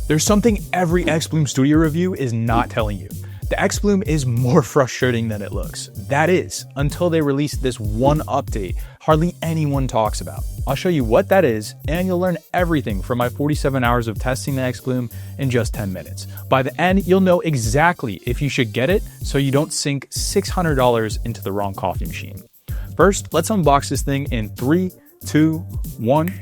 There's something every xBloom Studio review is not telling you. The xBloom is more frustrating than it looks. That is, until they release this one update hardly anyone talks about. I'll show you what that is, and you'll learn everything from my 47 hours of testing the xBloom in just 10 minutes. By the end, you'll know exactly if you should get it so you don't sink $600 into the wrong coffee machine. First, let's unbox this thing in 3, 2, 1.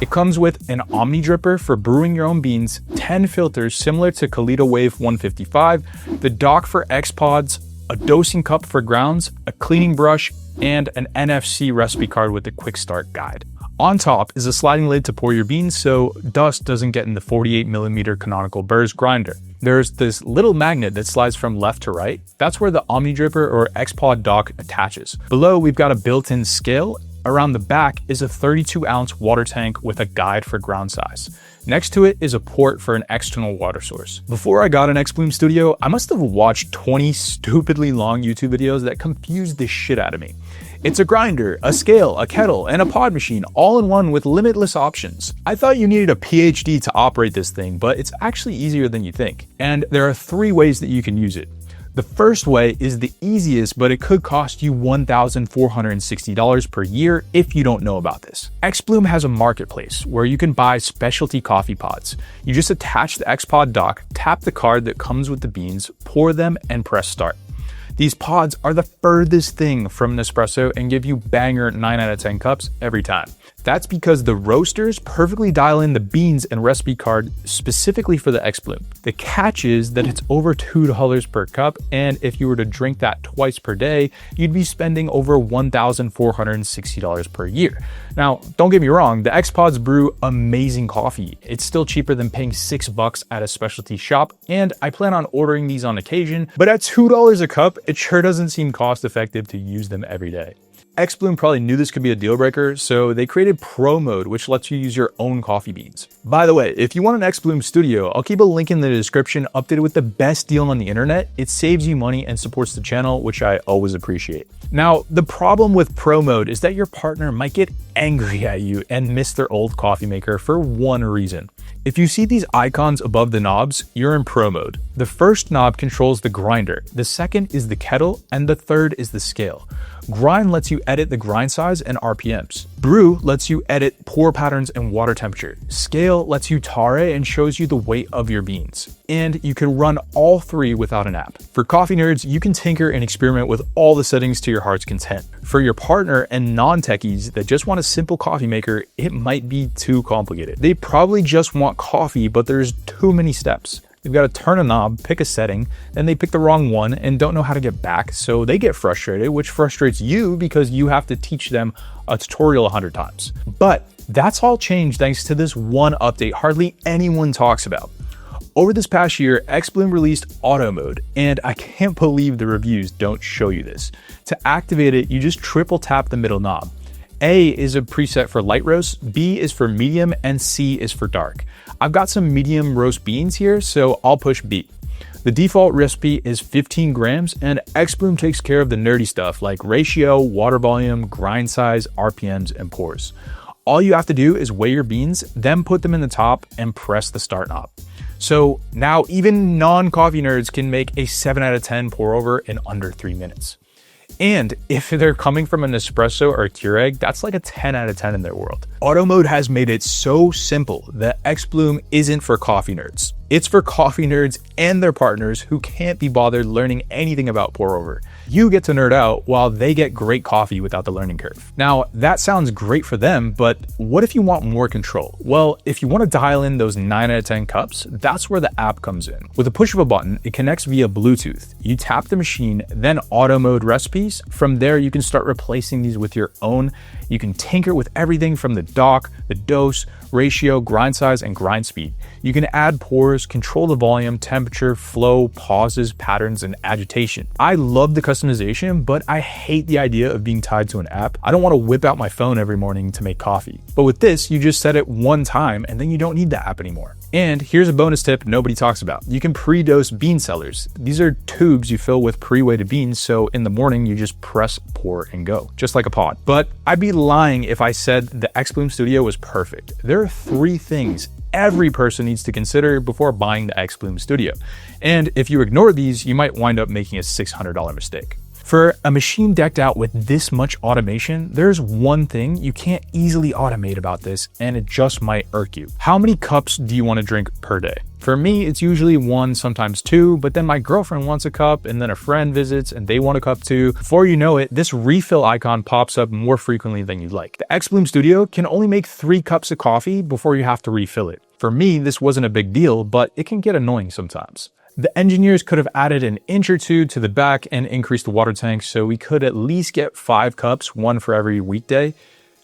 It comes with an Omni dripper for brewing your own beans, 10 filters similar to Kalita Wave 155, the dock for X pods, a dosing cup for grounds, a cleaning brush, and an NFC recipe card with a quick start guide. On top is a sliding lid to pour your beans so dust doesn't get in the 48mm canonical burrs grinder. There's this little magnet that slides from left to right. That's where the Omni dripper or X pod dock attaches. Below, we've got a built-in scale. Around the back is a 32-ounce water tank with a guide for ground size. Next to it is a port for an external water source. Before I got an xBloom Studio, I must have watched 20 stupidly long YouTube videos that confused the shit out of me. It's a grinder, a scale, a kettle, and a pod machine all in one with limitless options. I thought you needed a PhD to operate this thing, but it's actually easier than you think. And there are 3 ways that you can use it. The first way is the easiest, but it could cost you $1,460 per year if you don't know about this. xBloom has a marketplace where you can buy specialty coffee pods. You just attach the X-Pod dock, tap the card that comes with the beans, pour them, and press start. These pods are the furthest thing from an espresso and give you banger 9 out of 10 cups every time. That's because the roasters perfectly dial in the beans and recipe card specifically for the xBloom. The catch is that it's over $2 per cup, and if you were to drink that twice per day, you'd be spending over $1,460 per year. Now, don't get me wrong, the X-Pods brew amazing coffee. It's still cheaper than paying $6 at a specialty shop, and I plan on ordering these on occasion, but at $2 a cup, it sure doesn't seem cost effective to use them every day. xBloom probably knew this could be a deal breaker, so they created Pro Mode, which lets you use your own coffee beans. By the way, if you want an xBloom Studio, I'll keep a link in the description updated with the best deal on the internet. It saves you money and supports the channel, which I always appreciate. Now, the problem with Pro Mode is that your partner might get angry at you and miss their old coffee maker for one reason. If you see these icons above the knobs, you're in Pro Mode. The first knob controls the grinder, the second is the kettle, and the third is the scale. Grind lets you edit the grind size and RPMs. Brew lets you edit pour patterns and water temperature. Scale lets you tare and shows you the weight of your beans. And you can run all 3 without an app. For coffee nerds, you can tinker and experiment with all the settings to your heart's content. For your partner and non-techies that just want a simple coffee maker, it might be too complicated. They probably just want coffee, but there's too many steps. They've got to turn a knob, pick a setting, then they pick the wrong one and don't know how to get back, so they get frustrated, which frustrates you because you have to teach them a tutorial 100 times. But that's all changed thanks to this one update hardly anyone talks about. Over this past year, xBloom released Auto Mode, and I can't believe the reviews don't show you this. To activate it, you just triple tap the middle knob. A is a preset for light roast, B is for medium, and C is for dark. I've got some medium roast beans here, so I'll push B. The default recipe is 15 grams, and xBloom takes care of the nerdy stuff like ratio, water volume, grind size, RPMs, and pours. All you have to do is weigh your beans, then put them in the top and press the start knob. So now even non-coffee nerds can make a 7 out of 10 pour over in under 3 minutes. And if they're coming from an espresso or a Keurig, that's like a 10 out of 10 in their world. Auto Mode has made it so simple that xBloom isn't for coffee nerds. It's for coffee nerds and their partners who can't be bothered learning anything about pour over. You get to nerd out while they get great coffee without the learning curve. Now, that sounds great for them, but what if you want more control? Well, if you want to dial in those 9 out of 10 cups, that's where the app comes in. With a push of a button, it connects via Bluetooth. You tap the machine, then Auto Mode recipes. From there, you can start replacing these with your own. You can tinker with everything from the dock, the dose, ratio, grind size, and grind speed. You can add pours, control the volume, temperature, flow, pauses, patterns, and agitation. I love the customization, but I hate the idea of being tied to an app. I don't want to whip out my phone every morning to make coffee. But with this, you just set it one time and then you don't need the app anymore. And here's a bonus tip nobody talks about. You can pre-dose bean cellars. These are tubes you fill with pre-weighted beans, so in the morning you just press, pour, and go, just like a pod. But I'd be lying if I said the xBloom xBloom Studio was perfect. There are 3 things every person needs to consider before buying the xBloom Studio. And if you ignore these, you might wind up making a $600 mistake. For a machine decked out with this much automation, there's one thing you can't easily automate about this, and it just might irk you. How many cups do you want to drink per day? For me, it's usually 1, sometimes 2, but then my girlfriend wants a cup, and then a friend visits and they want a cup too. Before you know it, this refill icon pops up more frequently than you'd like. The xBloom Studio can only make 3 cups of coffee before you have to refill it. For me, this wasn't a big deal, but it can get annoying sometimes. The engineers could have added an inch or 2 to the back and increased the water tank so we could at least get 5 cups, 1 for every weekday.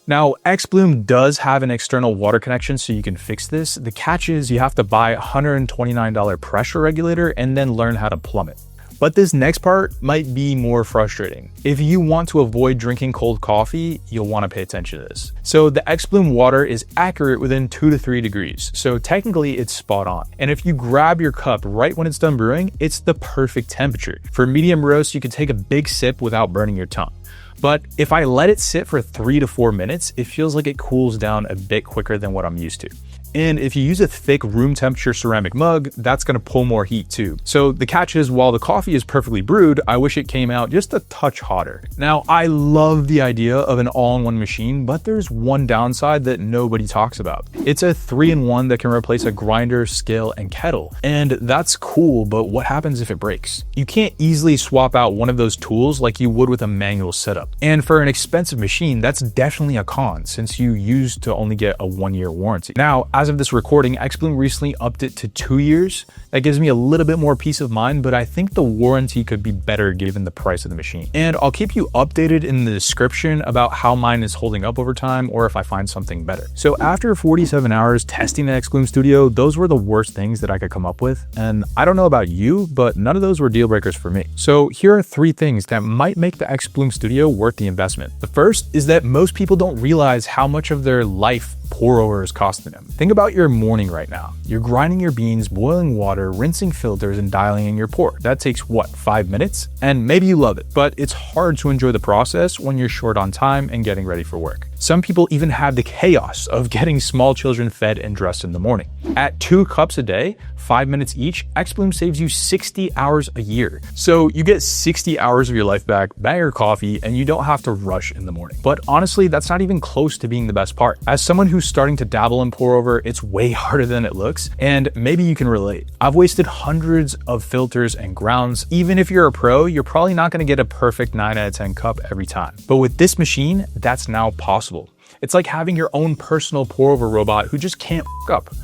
Now, xBloom does have an external water connection so you can fix this. The catch is you have to buy a $129 pressure regulator and then learn how to plumb it. But this next part might be more frustrating. If you want to avoid drinking cold coffee, you'll want to pay attention to this. So the xBloom water is accurate within 2 to 3 degrees. So technically it's spot on. And if you grab your cup right when it's done brewing, it's the perfect temperature. For medium roast, you can take a big sip without burning your tongue. But if I let it sit for 3 to 4 minutes, it feels like it cools down a bit quicker than what I'm used to. And if you use a thick room temperature ceramic mug, that's gonna pull more heat too. So the catch is, while the coffee is perfectly brewed, I wish it came out just a touch hotter. Now, I love the idea of an all-in-one machine, but there's one downside that nobody talks about. It's a 3-in-1 that can replace a grinder, scale, and kettle. And that's cool, but what happens if it breaks? You can't easily swap out one of those tools like you would with a manual setup. And for an expensive machine, that's definitely a con, since you used to only get a 1-year warranty. Now, as of this recording, xBloom recently upped it to 2 years. That gives me a little bit more peace of mind, but I think the warranty could be better given the price of the machine. And I'll keep you updated in the description about how mine is holding up over time or if I find something better. So after 47 hours testing the xBloom Studio, those were the worst things that I could come up with. And I don't know about you, but none of those were deal breakers for me. So here are 3 things that might make the xBloom Studio worth the investment. The first is that most people don't realize how much of their life pour over is costing them. Think about your morning right now. You're grinding your beans, boiling water, rinsing filters, and dialing in your pour. That takes what, 5 minutes? And maybe you love it, but it's hard to enjoy the process when you're short on time and getting ready for work. Some people even have the chaos of getting small children fed and dressed in the morning. At 2 cups a day, 5 minutes each, xBloom saves you 60 hours a year. So you get 60 hours of your life back, buy your coffee, and you don't have to rush in the morning. But honestly, that's not even close to being the best part. As someone who's starting to dabble in pour over, it's way harder than it looks, and maybe you can relate. I've wasted hundreds of filters and grounds. Even if you're a pro, you're probably not gonna get a perfect 9 out of 10 cup every time. But with this machine, that's now possible. It's like having your own personal pour over robot who just can't f up.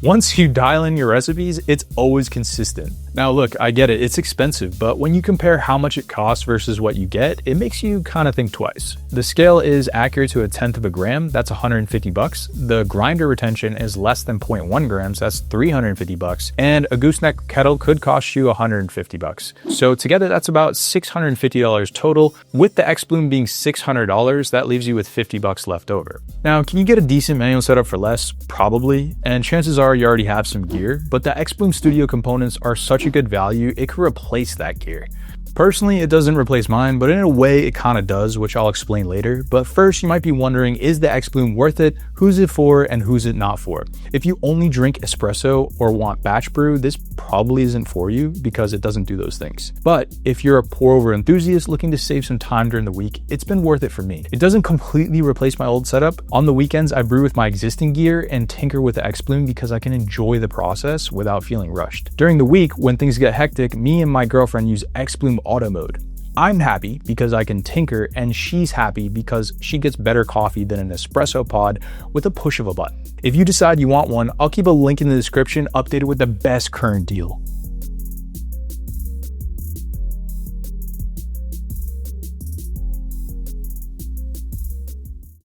Once you dial in your recipes, it's always consistent. Now look, I get it, it's expensive, but when you compare how much it costs versus what you get, it makes you kind of think twice. The scale is accurate to 1/10 of a gram, that's $150. The grinder retention is less than 0.1 grams, that's $350. And a gooseneck kettle could cost you $150. So together, that's about $650 total. With the xBloom being $600, that leaves you with $50 left over. Now, can you get a decent manual setup for less? Probably. And chances are you already have some gear, but the xBloom Studio components are such a good value, it could replace that gear. Personally, it doesn't replace mine, but in a way it kind of does, which I'll explain later. But first, you might be wondering, is the xBloom worth it? Who's it for and who's it not for? If you only drink espresso or want batch brew, this probably isn't for you because it doesn't do those things. But if you're a pour over enthusiast looking to save some time during the week, it's been worth it for me. It doesn't completely replace my old setup. On the weekends, I brew with my existing gear and tinker with the xBloom because I can enjoy the process without feeling rushed. During the week, when things get hectic, me and my girlfriend use xBloom auto mode. I'm happy because I can tinker, and she's happy because she gets better coffee than an espresso pod with a push of a button. If you decide you want one, I'll keep a link in the description updated with the best current deal.